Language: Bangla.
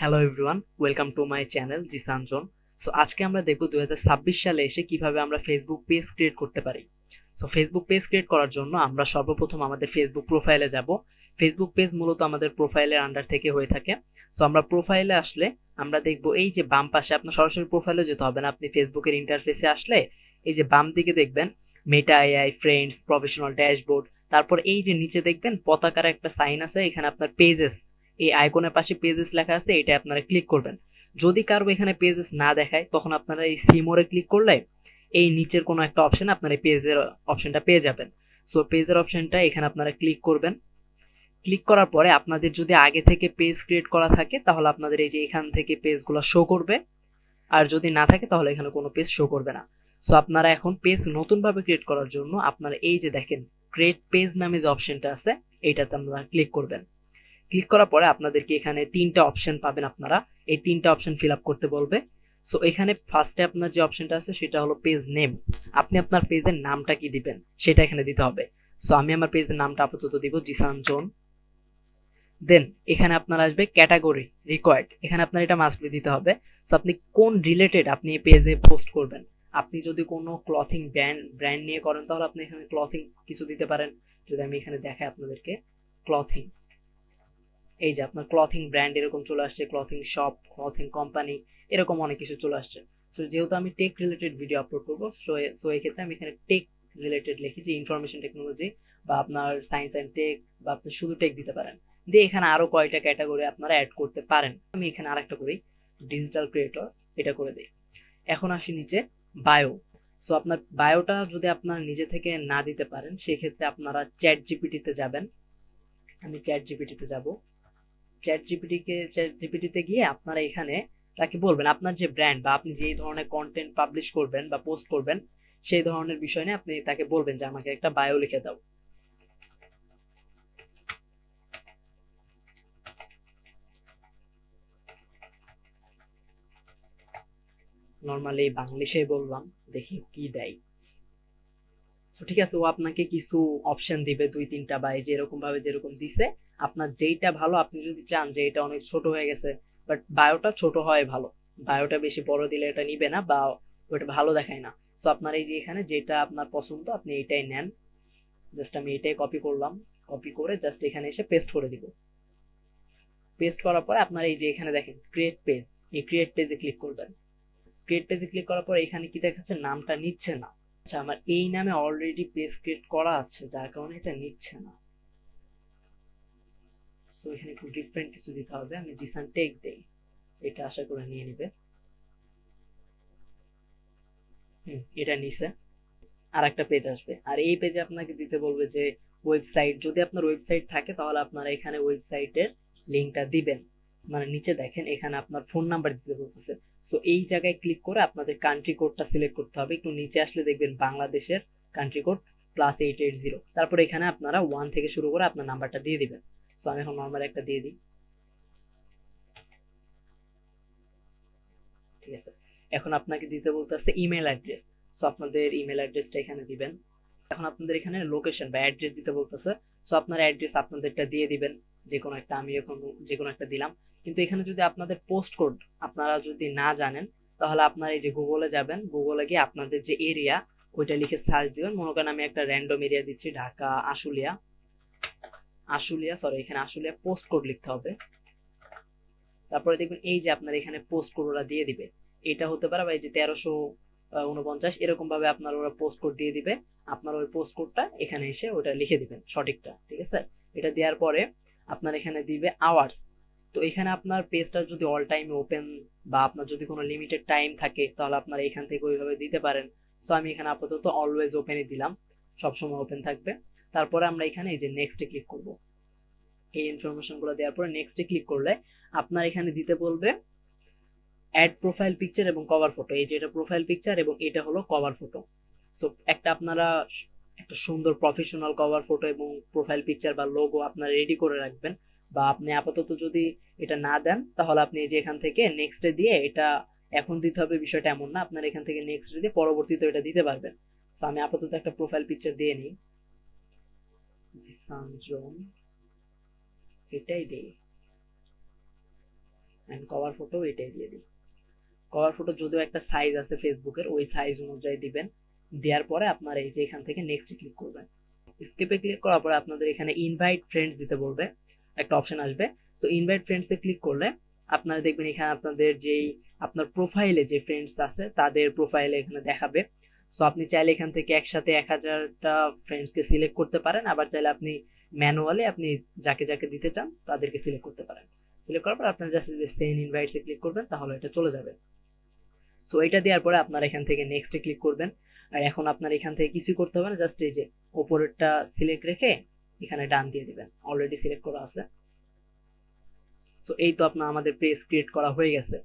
Hello everyone, welcome to my channel জিসানজন। সো আজকে আমরা দেখব 2026 সালে এসে কিভাবে আমরা ফেসবুক পেজ ক্রিয়েট করতে পারি। সো ফেসবুক পেজ ক্রিয়েট করার জন্য আমরা সর্বপ্রথম আমাদের ফেসবুক প্রোফাইলে যাব। ফেসবুক পেজ মূলত আমাদের প্রোফাইলের আন্ডার থেকে হয়ে থাকে। সো আমরা প্রোফাইলে আসলে আমরা দেখব এই যে বাম পাশে, আপনার সরাসরি প্রোফাইলে যেতে হবে না, আপনি ফেসবুকের ইন্টারফেসে আসলে এই যে বাম দিকে দেখবেন Meta AI, friends, professional dashboard, তারপর এই যে নিচে দেখবেন পতাকার একটা সাইন আছে, এখানে আপনার পেজেস, এই আইকনের পাশে পেজেস লেখা আছে, এটা আপনারা ক্লিক করবেন। যদি কারো এখানে পেজেস না দেখায় তখন আপনারা এই সিমোরে ক্লিক করলে এই নিচের কোনো একটা অপশন আপনারা পেজের অপশনটা পেয়ে যাবেন। সো পেজের অপশনটা এখানে আপনারা ক্লিক করবেন। ক্লিক করার পরে আপনাদের যদি আগে থেকে পেজ ক্রিয়েট করা থাকে তাহলে আপনাদের এই যে এখান থেকে পেজগুলো শো করবে, আর যদি না থাকে তাহলে এখানে কোনো পেজ শো করবে না। সো আপনারা এখন পেজ নতুনভাবে ক্রিয়েট করার জন্য আপনারা এই যে দেখেন ক্রিয়েট পেজ নামে যে অপশনটা আছে এইটাতে আপনারা ক্লিক করবেন। ক্লিক করার পরে আপনাদেরকে এখানে তিনটা অপশন পাবেন, আপনারা এই তিনটা অপশন ফিল আপ করতে বলবে। সো এখানে ফার্স্টে আপনার যে অপশনটা আছে সেটা হলো পেজ নেম। আপনি আপনার পেজের নামটা কি দিবেন সেটা এখানে দিতে হবে। সো আমি আমার পেজের নামটা আপাতত দিব জিসান জোন। দেন এখানে আপনার আসবে ক্যাটাগরি রিকোয়ার্ড, এখানে আপনার এটা মাস্ট বি দিতে হবে। সো আপনি কোন রিলেটেড আপনি এই পেজে পোস্ট করবেন। আপনি যদি কোনো ক্লথিং ব্র্যান্ড নিয়ে করেন তাহলে আপনি এখানে ক্লথিং কিছু দিতে পারেন। যদি আমি এখানে দেখাই আপনাদেরকে, ক্লথিং, এই যে আপনার ক্লথিং ব্র্যান্ড এরকম চলে আসছে, ক্লথিং শপ, ক্লথিং কোম্পানি, এরকম অনেক কিছু চলে আসছে। তো যেহেতু আমি টেক রিলেটেড ভিডিও আপলোড করবো, সো এই ক্ষেত্রে আমি এখানে টেক রিলেটেড লিখি, যে ইনফরমেশন টেকনোলজি বা আপনার সায়েন্স অ্যান্ড টেক, বা আপনি শুধু টেক দিতে পারেন। দিয়ে এখানে আরো কয়টা ক্যাটাগরি আপনারা অ্যাড করতে পারেন। আমি এখানে আরেকটা করি, ডিজিটাল ক্রিয়েটর, এটা করে দিই। এখন আসি নিচে বায়ো। সো আপনার বায়োটা যদি আপনার নিজে থেকে না দিতে পারেন সেক্ষেত্রে আপনারা চ্যাট জিপিটিতে যাবেন। আমি চ্যাট জিপিটিতে যাব। চ্যাট জিপিটিতে গিয়ে আপনারা এখানে তাকে বলবেন আপনার যে ব্র্যান্ড বা আপনি যে ধরনের কন্টেন্ট পাবলিশ করবেন বা পোস্ট করবেন সেই ধরনের বিষয় নিয়ে আপনি তাকে বলবেন যে আমাকে একটা বায়ো লিখে দাও। নর্মালি বাংলিশে বললাম, দেখি কি দেয়। তো ঠিক আছে, ও আপনাকে কিছু অপশন দিবে দুই তিনটা, বা এই যে এরকম ভাবে যেরকম দিছে আপনার যেইটা ভালো, আপনি যদি চান যে এটা অনেক ছোট হয়ে গেছে, বাট বায়োটা ছোট হয় ভালো, বায়োটা বেশি বড় দিলে এটা নিবে না বা ওটা ভালো দেখায় না। তো আপনার এই যে এখানে যেটা আপনার পছন্দ আপনি এটাই নেন। জাস্ট আমি এটাই কপি করলাম, কপি করে জাস্ট এখানে এসে পেস্ট করে দিব। পেস্ট করার পরে আপনার এই যে এখানে দেখেন ক্রিয়েট পেজ, এই ক্রিয়েট পেজে ক্লিক করবেন। ক্রিয়েট পেজে ক্লিক করার পর এখানে কি দেখাচ্ছে, নামটা নিচ্ছে না। আচ্ছা, আমার এই নামে অলরেডি পেজ ক্রিয়েট করা আছে যার কারণে এটা নিচ্ছে না। সো এখানে একটু ডিফারেন্ট কিছু দিতে হবে, আমি জিসান টেক দেই, এটা আশা করে নিয়ে নিবে। এটা নিছে। আর একটা পেজ আসবে, আর এই পেজে আপনাকে দিতে বলবে যে ওয়েবসাইট, যদি আপনার ওয়েবসাইট থাকে তাহলে আপনারা এখানে ওয়েবসাইটের লিঙ্কটা দিবেন। মানে নিচে দেখেন এখানে আপনার ফোন নাম্বার দিতে বলতেছে। সো এই জায়গায় ক্লিক করে আপনাদের কান্ট্রি কোডটা সিলেক্ট করতে হবে। একটু নিচে আসলে দেখবেন বাংলাদেশের কান্ট্রি কোড +880, তারপর এখানে আপনারা 1 থেকে শুরু করে আপনার নাম্বারটা দিয়ে দিবেন। তো আমি এখন নর্মাল একটা দিয়ে দিই। ঠিক আছে, এখন আপনাকে দিতে বলতেছে ইমেল অ্যাড্রেস। সো আপনাদের ইমেল অ্যাড্রেসটা এখানে দিবেন। এখন আপনাদের এখানে লোকেশন বা অ্যাড্রেস দিতে বলতেছে। সো আপনার অ্যাড্রেস আপনাদেরটা দিয়ে দিবেন, যে কোনো একটা, আমি এখন যে কোনো একটা দিলাম। কিন্তু এখানে যদি আপনাদের পোস্ট কোড আপনারা যদি না জানেন তাহলে আপনারা এই যে গুগলে যাবেন, গুগলে গিয়ে আপনাদের যে এরিয়া ওইটা লিখে সার্চ দিবেন। মনে করেন আমি একটা র্যান্ডম এরিয়া দিচ্ছি, ঢাকা আশুলিয়া, আশুলিয়া সরি, এখানে আশুলিয়া পোস্ট কোড লিখতে হবে। তারপরে দেখবেন এই যে আপনার এখানে পোস্ট কোড ওরা দিয়ে দিবে, এটা হতে পারে বা এই যে 1349 এরকম ভাবে আপনার ওরা পোস্ট কোড দিয়ে দিবে। আপনার ওই পোস্ট কোডটা এখানে এসে ওটা লিখে দিবেন সঠিকটা। ঠিক আছে, এটা দেওয়ার পরে আপনার এখানে দিবে আওয়ার্স। তো এখানে আপনার পেজটা যদি অল টাইম ওপেন বা আপনার যদি কোনো লিমিটেড টাইম থাকে তাহলে আপনারা এখান থেকে ওইভাবে দিতে পারেন। তো আমি এখানে আপাতত অলওয়েজ ওপেনই দিলাম, সবসময় ওপেন থাকবে। তারপরে আমরা এখানে এই যে নেক্সটে ক্লিক করব। এই ইনফরমেশনগুলো দেওয়ার পরে নেক্সটে ক্লিক করলে আপনার এখানে দিতে বলবে অ্যাড প্রোফাইল পিকচার এবং কভার ফটো। এই যে এটা প্রোফাইল পিকচার এবং এটা হলো কভার ফটো। সো একটা আপনারা একটা সুন্দর প্রফেশনাল কভার ফটো এবং প্রোফাইল পিকচার বা লোগো আপনারা রেডি করে রাখবেন। বা আপনি আপাতত যদি এটা না দেন তাহলে আপনি এই যে এখান থেকে নেক্সটে দিয়ে, এটা এখন দিতে হবে বিষয়টা এমন না, আপনার এখান থেকে নেক্সটে দিয়ে পরবর্তীতে এটা দিতে পারবেন। তো আমি আপাতত একটা প্রোফাইল পিকচার দিয়ে নিই, সানজন, এটাই দিই। অ্যান্ড কভার ফটো এটাই দিয়ে দিই। কভার ফটো যদিও একটা সাইজ আছে ফেসবুকের, ওই সাইজ অনুযায়ী দিবেন। দেওয়ার পরে আপনার এই যে এখান থেকে নেক্সট ক্লিক করবেন। স্কেপে ক্লিক করার পরে আপনাদের এখানে ইনভাইট ফ্রেন্ডস দিতে বলবে, একটা অপশন আসবে। তো ইনভাইট ফ্রেন্ডসে ক্লিক করলে আপনারা দেখবেন এখানে আপনাদের যেই আপনার প্রোফাইলে যে ফ্রেন্ডস আছে তাদের প্রোফাইলে এখানে দেখাবে। সো আপনি চাইলে এখান থেকে একসাথে 1000টা ফ্রেন্ডসকে সিলেক্ট করতে পারেন, আবার চাইলে আপনি ম্যানুয়ালি আপনি যাকে যাকে দিতে চান তাদেরকে সিলেক্ট করতে পারেন। সিলেক্ট করার পর আপনার জাস্ট সেন্ড ইনভাইটসে ক্লিক করবেন, তাহলে এটা চলে যাবে। সো এটা দেওয়ার পরে আপনার এখান থেকে নেক্সটে ক্লিক করবেন। আর এখন আপনার এখান থেকে কিছু করতে হবে না, জাস্ট এই যে ওপরেরটা সিলেক্ট রেখে এখানে ডান দিয়ে দিবেন, অলরেডি সিলেক্ট করা আছে। তো এই তো আপনার আমাদের পেজ ক্রিয়েট করা হয়ে গেছে।